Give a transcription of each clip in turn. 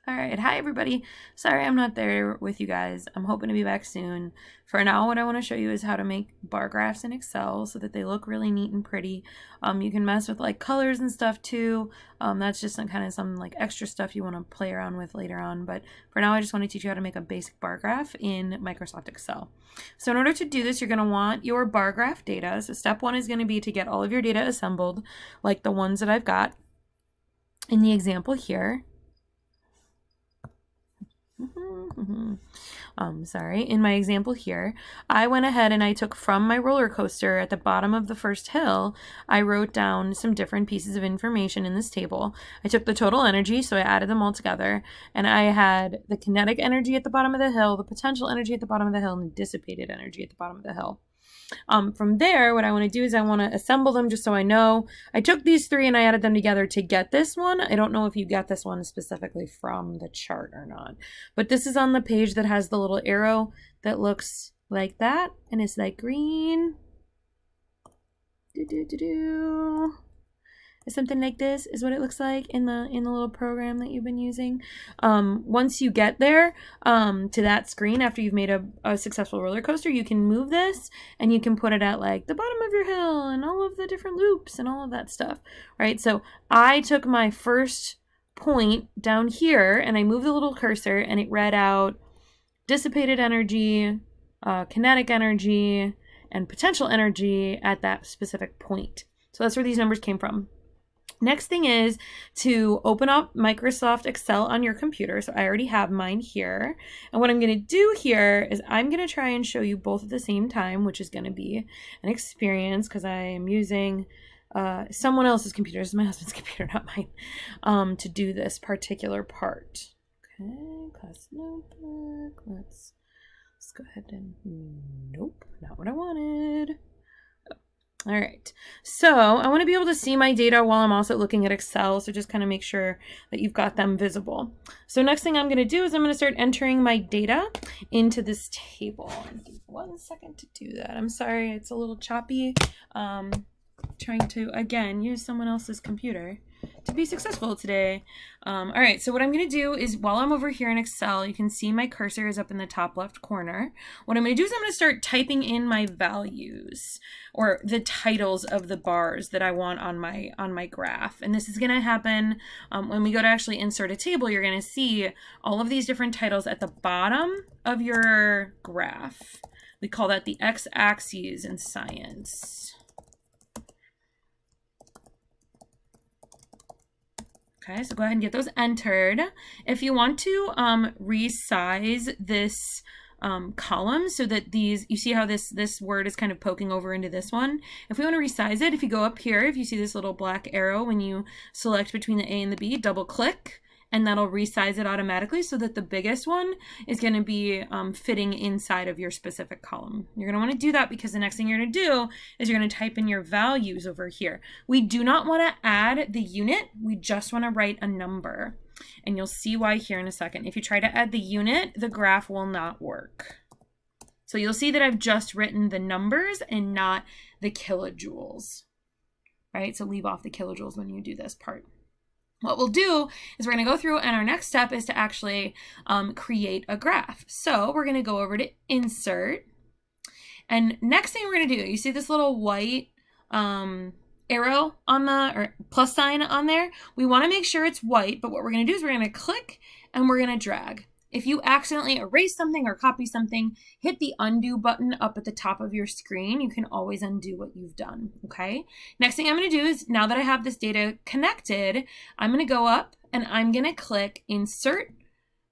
All right, hi everybody. Sorry I'm not there with you guys. I'm hoping to be back soon. For now, what I want to show you is how to make bar graphs in Excel so that they look really neat and pretty. You can mess with like colors and stuff too. That's just some like extra stuff you want to play around with later on. But for now, I just want to teach you how to make a basic bar graph in Microsoft Excel. So in order to do this, you're going to want your bar graph data. So step one is going to be to get all of your data assembled, like the ones that I've got in the example here. In my example here, I went ahead and I took from my roller coaster at the bottom of the first hill, I wrote down some different pieces of information in this table. I took the total energy, so I added them all together, and I had the kinetic energy at the bottom of the hill, the potential energy at the bottom of the hill, and the dissipated energy at the bottom of the hill. From there, what I want to do is I want to assemble them just so I know. I took these three and I added them together to get this one. I don't know if you got this one specifically from the chart or not, but this is on the page that has the little arrow that looks like that, and it's like green. Something like this is what it looks like in the little program that you've been using. Once you get there to that screen after you've made a successful roller coaster, you can move this and you can put it at like the bottom of your hill and all of the different loops and all of that stuff, right? So I took my first point down here and I moved the little cursor and it read out dissipated energy, kinetic energy, and potential energy at that specific point. So that's where these numbers came from. Next thing is to open up Microsoft Excel on your computer. So I already have mine here. And what I'm going to do here is I'm going to try and show you both at the same time, which is going to be an experience because I am using someone else's computer. This is my husband's computer, not mine, to do this particular part. Okay, class notebook. Let's go ahead and, nope, not what I wanted. All right, so I want to be able to see my data while I'm also looking at Excel, so just kind of make sure that you've got them visible. So next thing I'm going to do is I'm going to start entering my data into this table. 1 second to do that. I'm sorry, it's a little choppy. Trying to, again, use someone else's computer to be successful today. All right, so what I'm going to do is while I'm over here in Excel, you can see my cursor is up in the top left corner. What I'm going to do is I'm going to start typing in my values or the titles of the bars that I want on my graph. And this is going to happen when we go to actually insert a table. You're going to see all of these different titles at the bottom of your graph. We call that the x-axis in science. Okay, so go ahead and get those entered. If you want to resize this column so that these, you see how this word is kind of poking over into this one? If we want to resize it, if you go up here, if you see this little black arrow when you select between the A and the B, double click, and that'll resize it automatically so that the biggest one is going to be fitting inside of your specific column. You're going to want to do that because the next thing you're going to do is you're going to type in your values over here. We do not want to add the unit. We just want to write a number. And you'll see why here in a second. If you try to add the unit, the graph will not work. So you'll see that I've just written the numbers and not the kilojoules, right? So leave off the kilojoules when you do this part. What we'll do is we're going to go through, and our next step is to actually create a graph. So we're going to go over to Insert. And next thing we're going to do, you see this little white arrow on the, or plus sign on there? We want to make sure it's white, but what we're going to do is we're going to click and we're going to drag. If you accidentally erase something or copy something, hit the undo button up at the top of your screen. You can always undo what you've done, okay? Next thing I'm going to do is, now that I have this data connected, I'm going to go up and I'm going to click Insert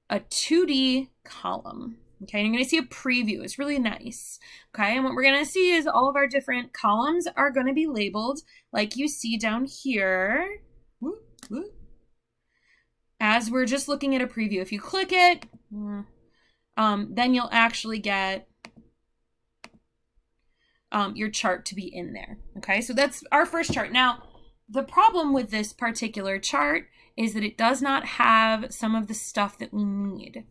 a 2D column, okay? And you're going to see a preview. It's really nice, okay? And what we're going to see is all of our different columns are going to be labeled like you see down here. Whoop, whoop. As we're just looking at a preview. If you click it, then you'll actually get your chart to be in there. Okay, so that's our first chart. Now, the problem with this particular chart is that it does not have some of the stuff that we need.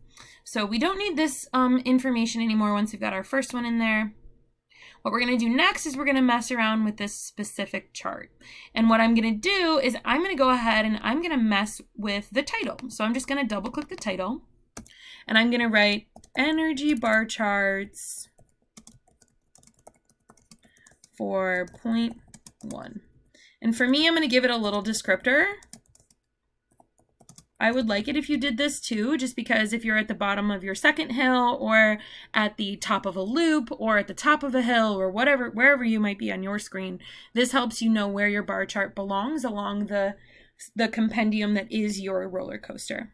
So we don't need this information anymore once we've got our first one in there. What we're going to do next is we're going to mess around with this specific chart. And what I'm going to do is I'm going to go ahead and I'm going to mess with the title. So I'm just going to double click the title and I'm going to write energy bar charts for 0.1. And for me, I'm going to give it a little descriptor. I would like it if you did this too, just because if you're at the bottom of your second hill or at the top of a loop or at the top of a hill or whatever, wherever you might be on your screen, this helps you know where your bar chart belongs along the compendium that is your roller coaster.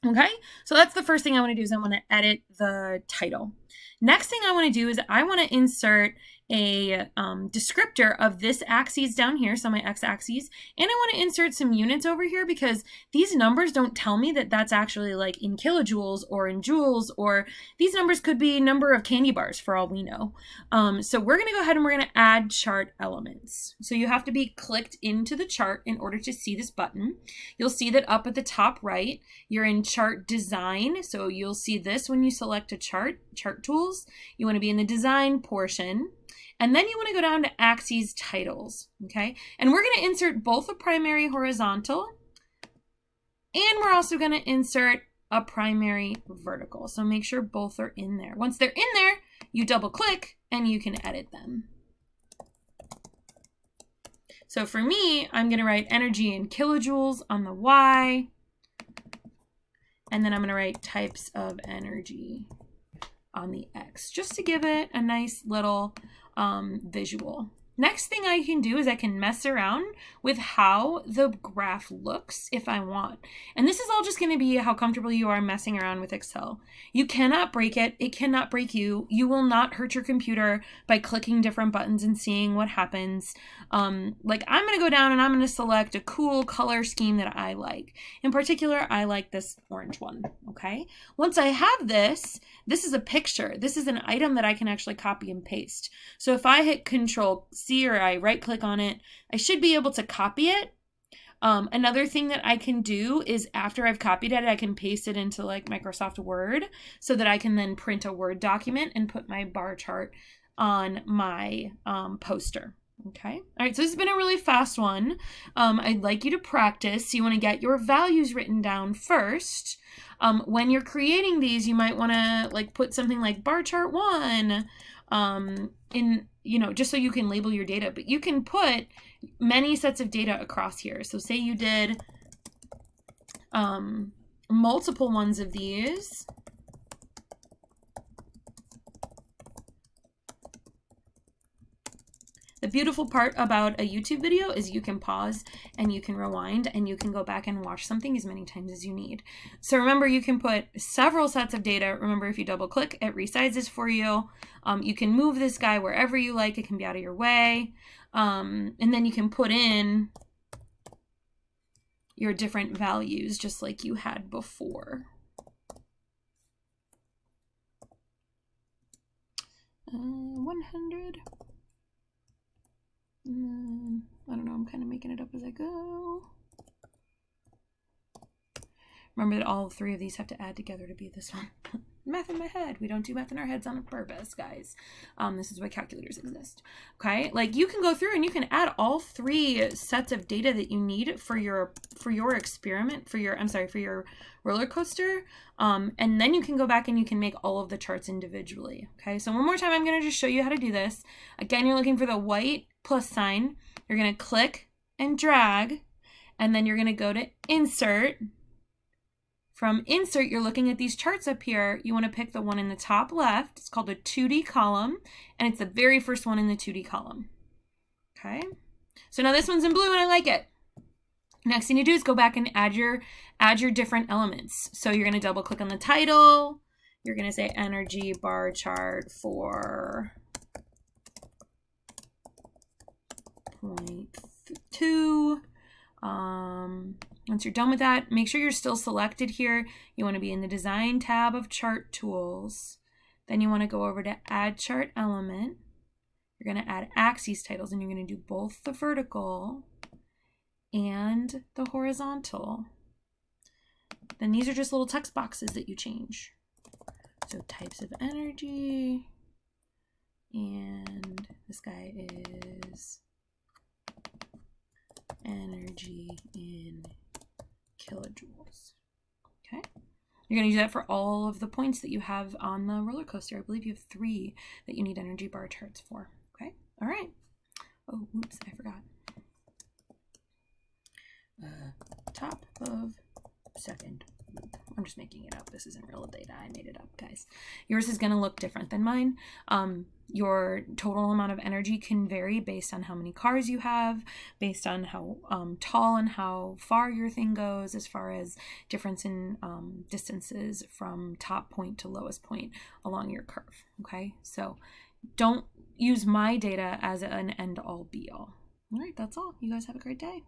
Okay, so that's the first thing I want to do is I want to edit the title. Next thing I want to do is I want to insert a descriptor of this axis down here, so my x-axis, and I want to insert some units over here because these numbers don't tell me that that's actually like in kilojoules or in joules, or these numbers could be number of candy bars for all we know. So we're going to go ahead and we're going to add chart elements. So you have to be clicked into the chart in order to see this button. You'll see that up at the top right, you're in chart design. So you'll see this when you select a chart tools. You want to be in the design portion. And then you want to go down to axes titles, okay? And we're going to insert both a primary horizontal and we're also going to insert a primary vertical. So make sure both are in there. Once they're in there, you double click and you can edit them. So for me, I'm going to write energy in kilojoules on the Y, and then I'm going to write types of energy on the X, just to give it a nice little visual. Next thing I can do is I can mess around with how the graph looks if I want. And this is all just going to be how comfortable you are messing around with Excel. You cannot break it. It cannot break you. You will not hurt your computer by clicking different buttons and seeing what happens. Like I'm going to go down and I'm going to select a cool color scheme that I like. In particular, I like this orange one. Okay. Once I have this is a picture. This is an item that I can actually copy and paste. So if I hit Control C or I right click on it, I should be able to copy it. Another thing that I can do is after I've copied it, I can paste it into like Microsoft Word so that I can then print a Word document and put my bar chart on my poster. Okay. All right. So this has been a really fast one. I'd like you to practice. So you want to get your values written down first. When you're creating these, you might want to like put something like bar chart 1 in, you know, just so you can label your data, but you can put many sets of data across here. So say you did multiple ones of these. The beautiful part about a YouTube video is you can pause and you can rewind and you can go back and watch something as many times as you need. So remember, you can put several sets of data. Remember, if you double click, it resizes for you. You can move this guy wherever you like. It can be out of your way. And then you can put in your different values just like you had before. 100. I don't know, I'm kind of making it up as I go. Remember that all three of these have to add together to be this one. Math in my head. We don't do math in our heads on purpose, guys. This is why calculators exist. Okay, like you can go through and you can add all three sets of data that you need for your experiment, for your roller coaster. And then you can go back and you can make all of the charts individually. Okay, so one more time, I'm going to just show you how to do this. Again, you're looking for the white plus sign. You're going to click and drag, and then you're going to go to insert. From insert, you're looking at these charts up here. You want to pick the one in the top left. It's called a 2D column, and it's the very first one in the 2D column. Okay, so now this one's in blue and I like it. Next thing you do is go back and add your different elements. So you're going to double click on the title. You're going to say energy bar chart for 0.2. Once you're done with that, make sure you're still selected here. You want to be in the design tab of chart tools. Then you want to go over to add chart element. You're going to add axes titles, and you're going to do both the vertical and the horizontal. Then these are just little text boxes that you change. So types of energy, And this guy is energy in kilojoules. Okay. You're going to do that for all of the points that you have on the roller coaster. I believe you have 3 that you need energy bar charts for. Okay. All right. Oh, oops, I forgot. Top of second loop. I'm just making it up. This isn't real data. I made it up, guys. Yours is going to look different than mine. Your total amount of energy can vary based on how many cars you have, based on how tall and how far your thing goes, as far as difference in distances from top point to lowest point along your curve. Okay, so don't use my data as an end all be all. All right, that's all. You guys have a great day.